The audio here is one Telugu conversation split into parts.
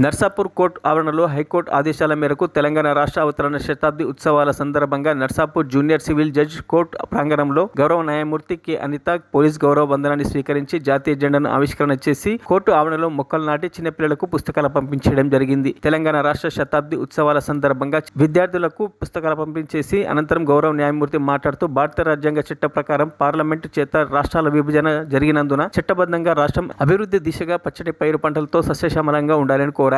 నర్సాపూర్ కోర్టు ఆవరణలో హైకోర్టు ఆదేశాల మేరకు తెలంగాణ రాష్ట్ర అవతరణ శతాబ్ది ఉత్సవాల సందర్భంగా Narsapur junior civil judge court ప్రాంగణంలో గౌరవ న్యాయమూర్తి కె అనిత పోలీస్ గౌరవ వందనాన్ని స్వీకరించి జాతీయ జెండాను ఆవిష్కరణ చేసి కోర్టు ఆవరణలో మొక్కలు నాటి చిన్నపిల్లలకు పుస్తకాలు పంపించడం జరిగింది. తెలంగాణ రాష్ట్ర శతాబ్ది ఉత్సవాల సందర్భంగా విద్యార్థులకు పుస్తకాలు పంపించేసి అనంతరం గౌరవ న్యాయమూర్తి మాట్లాడుతూ భారత రాజ్యాంగ చట్ట ప్రకారం పార్లమెంటు చేత రాష్ట్రాల విభజన జరిగినందున చట్టబద్ధంగా రాష్ట్రం అభివృద్ధి దిశగా పచ్చటి పైరు పంటలతో సస్యశ్యామలంగా ఉండాలని కోరారు.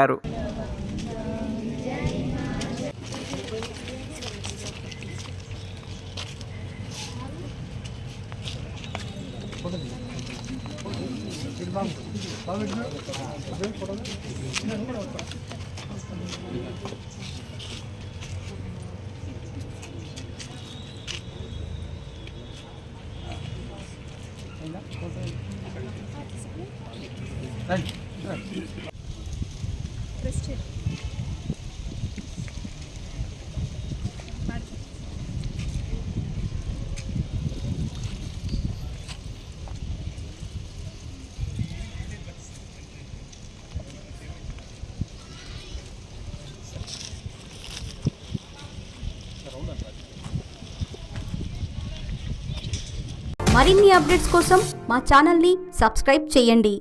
మరిన్ని అప్డేట్స్ కోసం మా ఛానల్ని సబ్స్క్రైబ్ చేయండి.